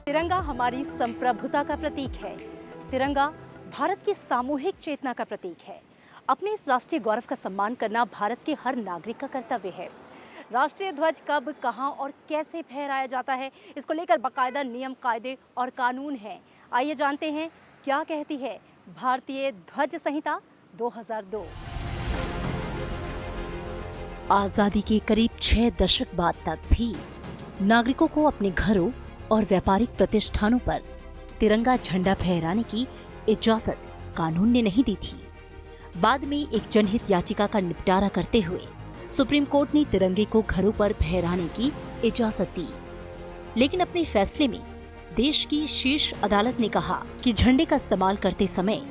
तिरंगा हमारी संप्रभुता का प्रतीक है। तिरंगा भारत की सामूहिक चेतना का प्रतीक है। अपने इस राष्ट्रीय गौरव का सम्मान करना भारत के हर नागरिक का कर्तव्य है। राष्ट्रीय ध्वज कब, कहां और कैसे फहराया जाता है, इसको लेकर बाकायदा नियम, कायदे और कानून हैं। आइए जानते हैं क्या कहती है भारतीय ध्वज संहिता 2002। आजादी के करीब 6 दशक बाद तक भी नागरिकों को अपने घरों और व्यापारिक प्रतिष्ठानों पर तिरंगा झंडा फहराने की इजाजत कानून ने नहीं दी थी। बाद में एक जनहित याचिका का निपटारा करते हुए सुप्रीम कोर्ट ने तिरंगे को घरों पर फहराने की इजाजत दी। लेकिन अपने फैसले में देश की शीर्ष अदालत ने कहा कि झंडे का इस्तेमाल करते समय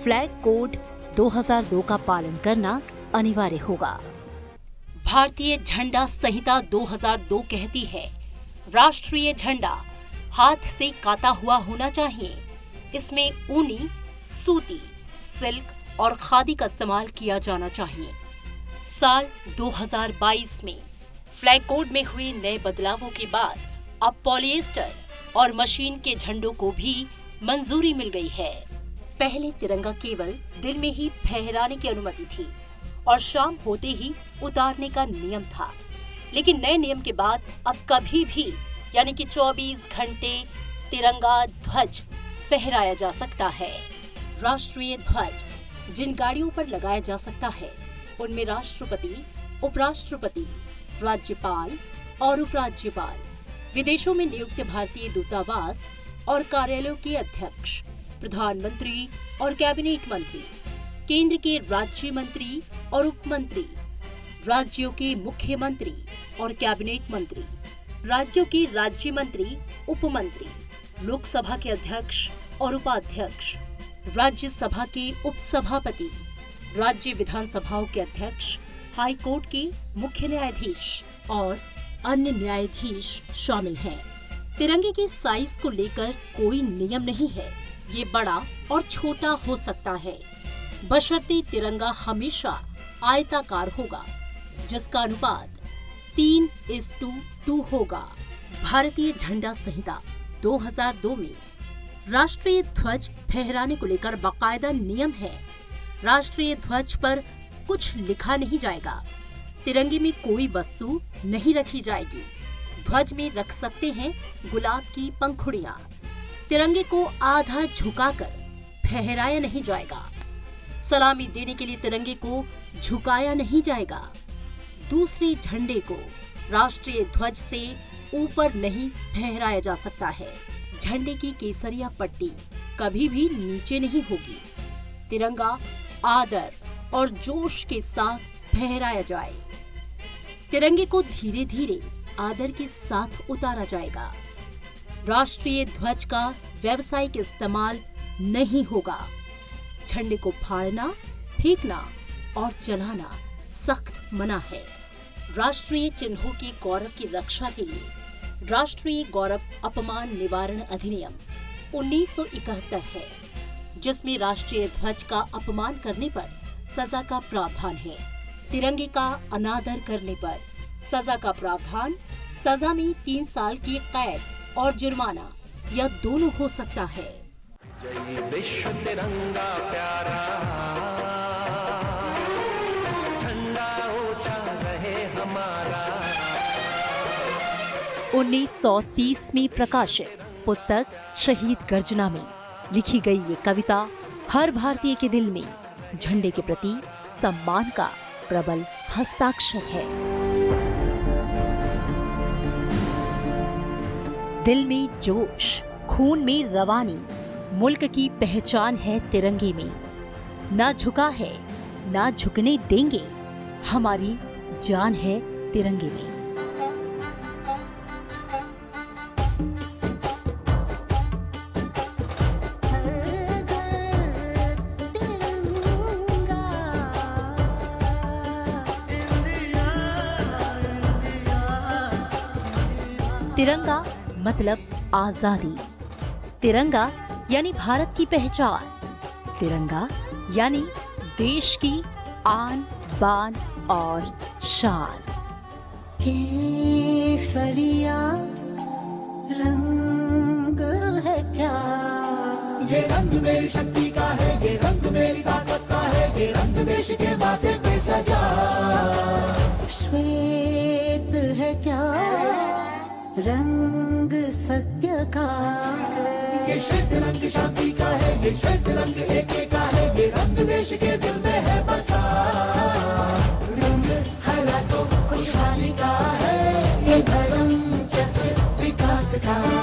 फ्लैग कोड 2002 का पालन करना अनिवार्य होगा। भारतीय झंडा संहिता 2002 कहती है, राष्ट्रीय झंडा हाथ से काता हुआ होना चाहिए। इसमें ऊनी, सूती, सिल्क और खादी का इस्तेमाल किया जाना चाहिए। साल 2022 में फ्लैग कोड में हुए नए बदलावों के बाद अब पॉलिएस्टर और मशीन के झंडों को भी मंजूरी मिल गई है। पहले तिरंगा केवल दिन में ही फहराने की अनुमति थी और शाम होते ही उतारने का नियम था। लेकिन नए नियम के बाद अब कभी भी यानी कि 24 घंटे तिरंगा ध्वज फहराया जा सकता है। राष्ट्रीय ध्वज जिन गाड़ियों पर लगाया जा सकता है उनमें राष्ट्रपति, उपराष्ट्रपति, राज्यपाल और उपराज्यपाल, विदेशों में नियुक्त भारतीय दूतावास और कार्यालयों के अध्यक्ष, प्रधानमंत्री और कैबिनेट मंत्री, केंद्र के राज्य मंत्री और उप मंत्री, राज्यों के मुख्यमंत्री और कैबिनेट मंत्री, राज्यों के राज्य मंत्री, उप मंत्री, लोकसभा के अध्यक्ष और उपाध्यक्ष, राज्यसभा के उपसभापति, राज्य विधानसभाओं के अध्यक्ष, हाई कोर्ट के मुख्य न्यायाधीश और अन्य न्यायाधीश शामिल हैं। तिरंगे के साइज को लेकर कोई नियम नहीं है। ये बड़ा और छोटा हो सकता है, बशर्ते तिरंगा हमेशा आयताकार होगा, जिसका अनुपात 3:2 होगा। भारतीय झंडा संहिता 2002 में राष्ट्रीय ध्वज फहराने को लेकर बाकायदा नियम है। राष्ट्रीय ध्वज पर कुछ लिखा नहीं जाएगा। तिरंगे में कोई वस्तु नहीं रखी जाएगी। ध्वज में रख सकते हैं गुलाब की पंखुड़ियां। तिरंगे को आधा झुकाकर फहराया नहीं जाएगा। सलामी देने के लिए तिरंगे को झुकाया नहीं जाएगा। दूसरे झंडे को राष्ट्रीय ध्वज से ऊपर नहीं फहराया जा सकता है। झंडे की केसरिया पट्टी कभी भी नीचे नहीं होगी। तिरंगा आदर और जोश के साथ फहराया जाए। तिरंगे को धीरे धीरे आदर के साथ उतारा जाएगा। राष्ट्रीय ध्वज का व्यावसायिक इस्तेमाल नहीं होगा। झंडे को फाड़ना, फेंकना और जलाना सख्त मना है। राष्ट्रीय चिन्हों के गौरव की रक्षा के लिए राष्ट्रीय गौरव अपमान निवारण अधिनियम 1971 है, जिसमें राष्ट्रीय ध्वज का अपमान करने पर सजा का प्रावधान है। तिरंगे का अनादर करने पर सजा का प्रावधान सजा में 3 साल की कैद और जुर्माना या दोनों हो सकता है। जय विश्व तिरंगा प्यारा, झंडा ऊंचा रहे हमारा। 1930 में प्रकाशित पुस्तक शहीद गर्जना में लिखी गई ये कविता हर भारतीय के दिल में झंडे के प्रति सम्मान का प्रबल हस्ताक्षर है। दिल में जोश, खून में रवानी, मुल्क की पहचान है तिरंगे में। ना झुका है, ना झुकने देंगे, हमारी जान है तिरंगे में। तिरंगा मतलब आजादी। तिरंगा यानी भारत की पहचान। तिरंगा यानी देश की आन, बान और शान। केसरिया रंग क्या? ये रंग मेरी शक्ति का है, ये रंग मेरी ताकत का है, ये रंग देश के माथे पे सजा। श्वेत है क्या रंग सत्य का? ये श्वेत रंग शांति का है, ये श्वेत रंग एके का है, ये रंग देश के दिल में है बसा। रंग हरा तो खुशहाली का है, ये धर्म चक्र विकास का।